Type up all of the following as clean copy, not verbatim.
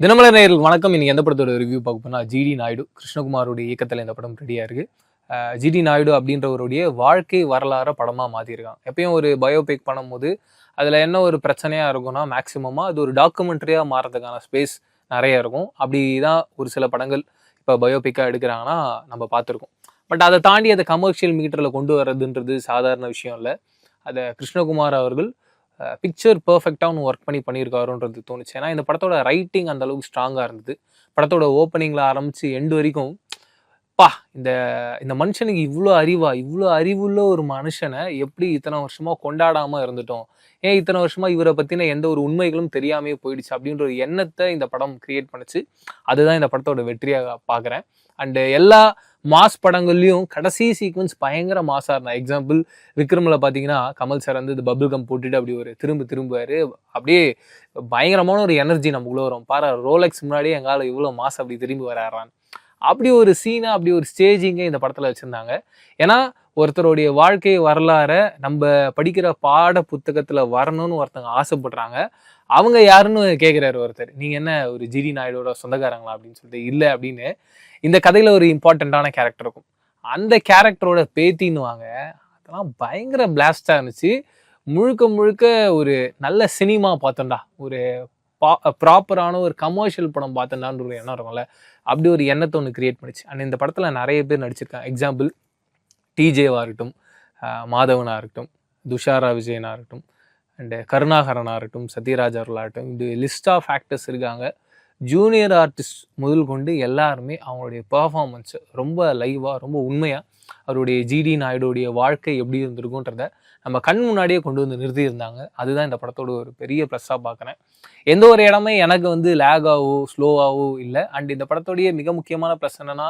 தினமலர் நேயர்களுக்கு வணக்கம். இன்னைக்கு எந்த படத்தோட ரிவ்யூ பார்க்க போனா ஜிடி நாயுடு கிருஷ்ணகுமாரோட இயக்கத்தில் இந்த படம் ரெடியா இருக்கு. ஜிடி நாயுடு அப்படின்றவருடைய வாழ்க்கை வரலாற படமா மாத்திருக்காங்க. எப்பயும் ஒரு பயோபிக் பண்ணும்போது அதுல என்ன ஒரு பிரச்சனையா இருக்கும்னா மேக்சிமமா அது ஒரு டாக்குமெண்ட்ரியா மாறதுக்கான ஸ்பேஸ் நிறைய இருக்கும். அப்படிதான் ஒரு சில படங்கள் இப்போ பயோபிக்கா எடுக்கிறாங்கன்னா நம்ம பார்த்துருக்கோம். பட் அதை தாண்டி அதை கமர்ஷியல் மீட்டர்ல கொண்டு வர்றதுன்றது சாதாரண விஷயம் இல்லை. அதை கிருஷ்ணகுமார் அவர்கள் பிக்சர் பர்ஃபெக்டாக ஒன்று ஒர்க் பண்ணியிருக்காருன்றது தோணுச்சு. ஏன்னா இந்த படத்தோட ரைட்டிங் அந்த அளவுக்கு ஸ்ட்ராங்காக இருந்தது. படத்தோட ஓப்பனிங்கில் ஆரம்பித்து எண்டு வரைக்கும் பா இந்த இந்த மனுஷனுக்கு இவ்வளோ அறிவுள்ள ஒரு மனுஷனை எப்படி இத்தனை வருஷமாக கொண்டாடாமல் இருந்துட்டோம், ஏன் இத்தனை வருஷமாக இவரை பற்றின எந்த ஒரு உண்மைகளும் தெரியாமே போயிடுச்சு அப்படின்ற ஒரு எண்ணத்தை இந்த படம் கிரியேட் பண்ணுச்சு. அதுதான் இந்த படத்தோட வெற்றியாக பார்க்குறேன். அண்டு எல்லா மாஸ் படங்கள்லையும் கடைசி சீக்வன்ஸ் பயங்கர மாஸாக இருந்தா. எக்ஸாம்பிள் விக்ரமில் பார்த்தீங்கன்னா கமல் சார் வந்து இந்த பபிள் கம் போட்டுட்டு அப்படி ஒரு திரும்புவார். அப்படியே பயங்கரமான ஒரு எனர்ஜி நமக்குள்ளே வரும். பாரு ரோலெக்ஸ் முன்னாடியே எங்கால இவ்வளோ மாஸ் அப்படி திரும்பி வராறான். அப்படி ஒரு சீனை அப்படி ஒரு ஸ்டேஜிங்கை இந்த படத்தில் வச்சுருந்தாங்க. ஏன்னா ஒருத்தருடைய வாழ்க்கை வரலாற நம்ம படிக்கிற பாட புத்தகத்தில் வரணும்னு ஒருத்தவங்க ஆசைப்படுறாங்க. அவங்க யாருன்னு கேட்குறாரு ஒருத்தர், நீங்கள் என்ன ஒரு ஜிடி நாயுடோட சொந்தக்காரங்களா அப்படின்னு சொல்லிட்டு. இல்லை அப்படின்னு இந்த கதையில் ஒரு இம்பார்ட்டண்ட்டான கேரக்டர் இருக்கும். அந்த கேரக்டரோட பேத்தின்னுவாங்க. அதெல்லாம் பயங்கர பிளாஸ்டாக இருந்துச்சு. முழுக்க முழுக்க ஒரு நல்ல சினிமா பார்த்தோம்டா, ஒரு ப்ராப்பரான ஒரு கமர்ஷியல் படம் பார்த்தோம்டான்ற ஒரு எண்ணம் இருக்கும்ல, அப்படி ஒரு எண்ணத்தை ஒன்று கிரியேட் பண்ணிச்சு. அண்ட் இந்த படத்தில் நிறைய பேர் நடிச்சிருக்காங்க. எக்ஸாம்பிள் டிஜேவாக இருக்கட்டும், மாதவனாக இருக்கட்டும், துஷாரா விஜயனாக இருக்கட்டும், அண்டு கருணாகரனாக இருக்கட்டும், சத்யராஜ் அவர்களாகட்டும், இது லிஸ்ட் ஆஃப் ஆக்டர்ஸ் இருக்காங்க. ஜூனியர் ஆர்டிஸ்ட் முதல் கொண்டு எல்லாருமே அவங்களுடைய பர்ஃபார்மன்ஸை ரொம்ப லைவாக ரொம்ப உண்மையாக அவருடைய ஜிடி நாயுடைய வாழ்க்கை எப்படி இருந்திருக்குன்றத நம்ம கண் முன்னாடியே கொண்டு வந்து நிறுத்தியிருந்தாங்க. அதுதான் இந்த படத்தோட ஒரு பெரிய ப்ளஸ்ஸாக பார்க்குறேன். எந்த ஒரு இடமே எனக்கு வந்து லேகாவோ ஸ்லோவாகவோ இல்லை. அண்ட் இந்த படத்தோடைய மிக முக்கியமான ப்ளஸ் என்னென்னா,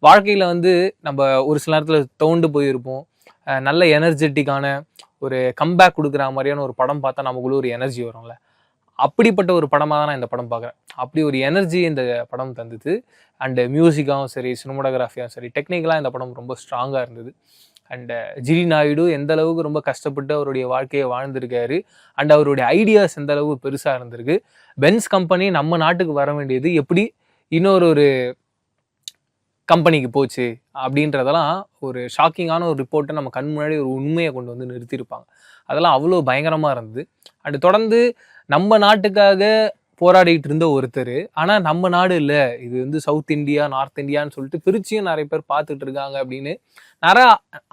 வாழ்க்கையில் வந்து நம்ம ஒரு சில நேரத்தில் தோண்டு போயிருப்போம். நல்ல எனர்ஜெட்டிக்கான ஒரு கம்பேக் கொடுக்குற மாதிரியான ஒரு படம் பார்த்தா நமக்குள்ள ஒரு எனர்ஜி வரும்ல, அப்படிப்பட்ட ஒரு படமாக தான் நான் இந்த படம் பார்க்குறேன். அப்படி ஒரு எனர்ஜி இந்த படம் தந்தது. அண்டு மியூசிக்காகவும் சரி, சினிமோட்டோகிராஃபியாகவும் சரி, டெக்னிக்கலாக இந்த படம் ரொம்ப ஸ்ட்ராங்காக இருந்தது. அண்டு ஜிடி நாயுடு எந்த அளவுக்கு ரொம்ப கஷ்டப்பட்டு அவருடைய வாழ்க்கையை வாழ்ந்திருக்காரு. அண்ட் அவருடைய ஐடியாஸ் எந்த அளவுக்கு பெருசாக இருந்திருக்கு. பென்ஸ் கம்பெனி நம்ம நாட்டுக்கு வர வேண்டியது எப்படி இன்னொரு கம்பெனிக்கு போச்சு அப்படின்றதெல்லாம் ஒரு ஷாக்கிங்கான ஒரு ரிப்போர்ட்டை நம்ம கண் முன்னாடி ஒரு உண்மையை கொண்டு வந்து நிறுத்தியிருப்பாங்க. அதெல்லாம் அவ்வளோ பயங்கரமாக இருந்தது. அண்டு தொடர்ந்து நம்ம நாட்டுக்காக போராடிட்டு இருந்த ஒருத்தர், ஆனால் நம்ம நாடு இல்லை, இது வந்து சவுத் இந்தியா நார்த் இந்தியான்னு சொல்லிட்டு பிரிச்சியும் நிறைய பேர் பார்த்துட்டு இருக்காங்க அப்படின்னு நிறைய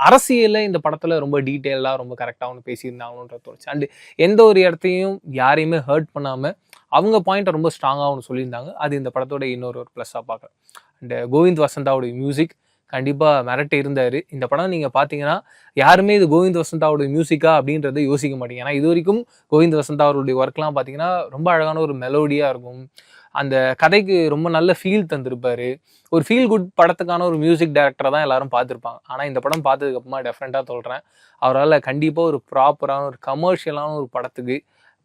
அரசியலை இந்த படத்தில் ரொம்ப டீட்டெயிலாக ரொம்ப கரெக்டாக ஒன்று பேசியிருந்தாங்கன்ற தோணுச்சு. அண்டு எந்த ஒரு இடத்தையும் யாரையுமே ஹர்ட் பண்ணாமல் அவங்க பாயிண்ட்டை ரொம்ப ஸ்ட்ராங்காக ஒன்று சொல்லியிருந்தாங்க. அது இந்த படத்தோட இன்னொரு ப்ளஸ்ஸாக பார்க்குறேன். அண்டு கோவிந்த் வசந்தாவுடைய மியூசிக் கண்டிப்பாக மிரட்டி இருந்தார். இந்த படம் நீங்கள் பார்த்தீங்கன்னா யாருமே இது கோவிந்த் வசந்தாவோட மியூசிக்கா அப்படின்றத யோசிக்க மாட்டீங்க. ஏன்னா இது வரைக்கும் கோவிந்த் வசந்தா அவருடைய ஒர்க்லாம் பார்த்தீங்கன்னா ரொம்ப அழகான ஒரு மெலோடியாக இருக்கும். அந்த கதைக்கு ரொம்ப நல்ல ஃபீல் தந்திருப்பார். ஒரு ஃபீல் குட் படத்துக்கான ஒரு மியூசிக் டைரக்டரை தான் எல்லாரும் பார்த்துருப்பாங்க. ஆனால் இந்த படம் பார்த்ததுக்கப்புறமா டெஃபரெண்ட்டாக சொல்கிறேன், அவரால் கண்டிப்பாக ஒரு ப்ராப்பரான ஒரு கமர்ஷியலான ஒரு படத்துக்கு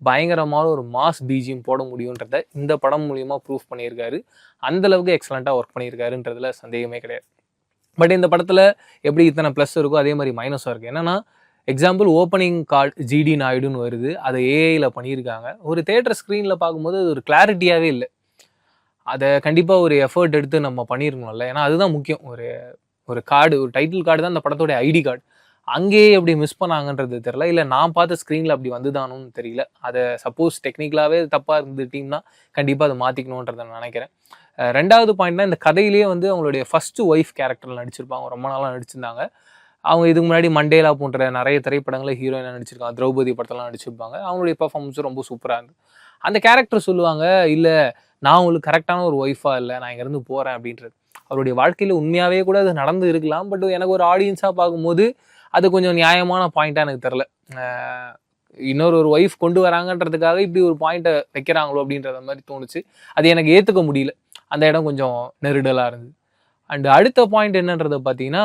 பயங்கரமான ஒரு மாஸ் பிஜிஎம் போட முடியுன்றத இந்த படம் மூலியமாக ப்ரூவ் பண்ணியிருக்காரு. அந்தளவுக்கு எக்ஸலண்ட்டாக ஒர்க் பண்ணியிருக்காருன்றதுல சந்தேகமே கிடையாது. பட் இந்த படத்தில் எப்படி இத்தனை ப்ளஸ் இருக்கோ அதே மாதிரி மைனஸும் இருக்குது. என்னென்னா எக்ஸாம்பிள் ஓப்பனிங் கார்டு ஜிடி நாயுடுன்னு வருது, அதை ஏஐயில் பண்ணியிருக்காங்க. ஒரு தேட்டர் ஸ்க்ரீனில் பார்க்கும்போது அது ஒரு கிளாரிட்டியாகவே இல்லை. அதை கண்டிப்பாக ஒரு எஃபர்ட் எடுத்து நம்ம பண்ணியிருக்கணும்ல. ஏன்னா அதுதான் முக்கியம். ஒரு கார்டு, ஒரு டைட்டில் கார்டு தான் இந்த படத்தோடைய ஐடி கார்டு. அங்கேயே எப்படி மிஸ் பண்ணாங்கன்றது தெரில, இல்லை நான் பார்த்த ஸ்க்ரீனில் அப்படி வந்துதானுன்னு தெரியல. அதை சப்போஸ் டெக்னிக்கலாகவே தப்பாக இருந்துட்டிங்கன்னா கண்டிப்பாக அதை மாற்றிக்கணுன்றதை நான் நினைக்கிறேன். ரெண்டாவது பாயிண்ட்னா, இந்த கதையிலேயே வந்து அவங்களுடைய ஃபஸ்ட்டு ஒய்ஃப் கேரக்டரில் நடிச்சிருப்பாங்க. ரொம்ப நாளாக நடிச்சிருந்தாங்க. அவங்க இதுக்கு முன்னாடி மண்டேலா போன்ற நிறைய திரைப்படங்களில் ஹீரோயினாக நடிச்சிருக்காங்க. திரௌபதி படத்தெல்லாம் நடிச்சிருப்பாங்க. அவங்களுடைய பர்ஃபார்மன்ஸும் ரொம்ப சூப்பராக இருந்தது. அந்த கேரக்டர் சொல்லுவாங்க, இல்லை நான் உங்களுக்கு கரெக்டான ஒரு ஒய்ஃபாக இல்லை, நான் இங்கேருந்து போகிறேன் அப்படின்றது. அவருடைய வாழ்க்கையில் உண்மையாகவே கூட அது நடந்து இருக்கலாம். பட் எனக்கு ஒரு ஆடியன்ஸாக பார்க்கும்போது அது கொஞ்சம் நியாயமான பாயிண்ட்டாக எனக்கு தெரில. இன்னொரு ஒய்ஃப் கொண்டு வராங்கன்றதுக்காக இப்படி ஒரு பாயிண்ட்டை வைக்கிறாங்களோ அப்படின்றத மாதிரி தோணுச்சு. அது எனக்கு ஏற்றுக்க முடியல. அந்த இடம் கொஞ்சம் நெருடலாக இருந்தது. அண்டு அடுத்த பாயிண்ட் என்னன்றதை பார்த்தீங்கன்னா,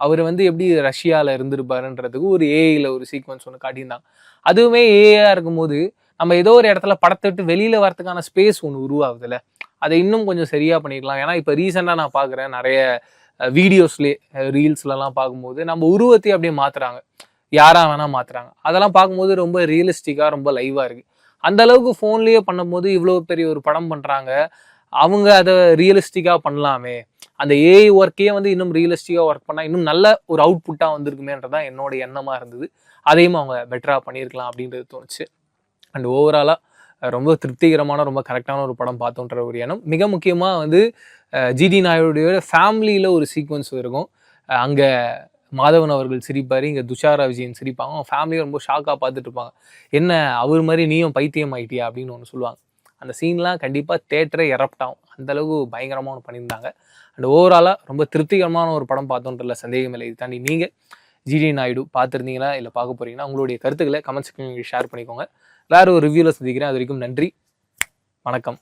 அவர் வந்து எப்படி ரஷ்யாவில் இருந்திருப்பாருன்றதுக்கு ஒரு ஏஐயில் ஒரு சீக்வன்ஸ் ஒன்று காட்டியிருந்தாங்க. அதுவுமே ஏஐயாக இருக்கும்போது நம்ம ஏதோ ஒரு இடத்துல படத்தை விட்டு வெளியில் வரதுக்கான ஸ்பேஸ் ஒன்று உருவாகுதுல்ல, அதை இன்னும் கொஞ்சம் சரியாக பண்ணிக்கலாம். ஏன்னா இப்போ ரீசெண்டாக நான் பார்க்குறேன் நிறைய வீடியோஸ்லேயே ரீல்ஸ்லலாம் பார்க்கும்போது நம்ம உருவத்தையும் அப்படியே மாற்றுறாங்க, யாராக வேணால் மாற்றுறாங்க. அதெல்லாம் பார்க்கும்போது ரொம்ப ரியலிஸ்டிக்காக ரொம்ப லைவாக இருக்குது. அந்த அளவுக்கு ஃபோன்லேயே பண்ணும்போது இவ்வளோ பெரிய ஒரு படம் பண்ணுறாங்க. அவங்க அதை ரியலிஸ்டிக்காக பண்ணலாமே, அந்த ஏஐ ஒர்க்கையே வந்து இன்னும் ரியலிஸ்டிக்காக ஒர்க் பண்ணால் இன்னும் நல்ல ஒரு அவுட்புட்டாக வந்திருக்குமேன்றதான் என்னோட எண்ணமாக இருந்தது. அதையும் அவங்க பெட்டராக பண்ணியிருக்கலாம் அப்படின்றது தோணுச்சு. அண்ட் ஓவராலாக ரொம்ப திருப்திகரமான ரொம்ப கரெக்டான ஒரு படம் பார்த்தோன்ற ஒரு எண்ணம். மிக முக்கியமாக வந்து ஜிடி நாயுடைய ஃபேமிலியில் ஒரு சீக்வன்ஸ் இருக்கும். அங்கே மாதவன் அவர்கள் சிரிப்பார், இங்கே துஷாரா விஜயன் சிரிப்பாங்க. அவங்க ஃபேமிலியை ரொம்ப ஷாக்காக பார்த்துட்டு இருப்பாங்க. என்ன அவர் மாதிரி நீயும் பைத்தியம் ஆயிட்டியா அப்படின்னு ஒன்று சொல்லுவாங்க. அந்த சீன்லாம் கண்டிப்பாக தேட்டரே எரப்ட் ஆகும். அந்தளவுக்கு பயங்கரமாக ஒன்று பண்ணியிருந்தாங்க. அண்ட் ஓவராலாக ரொம்ப திருப்திகரமான ஒரு படம் பார்த்தோன்றதுல சந்தேகம் இல்லை. இது தாண்டி நீங்கள் ஜிடி நாயுடு பார்த்துருந்தீங்களா இல்லை பார்க்க போகிறீங்கன்னா உங்களுடைய கருத்துக்களை கமெண்ட் செக்ஷனில் ஷேர் பண்ணிக்கோங்க. வேறு ஒரு ரிவ்யூவில் சந்திக்கிறேன். அது வரைக்கும் நன்றி, வணக்கம்.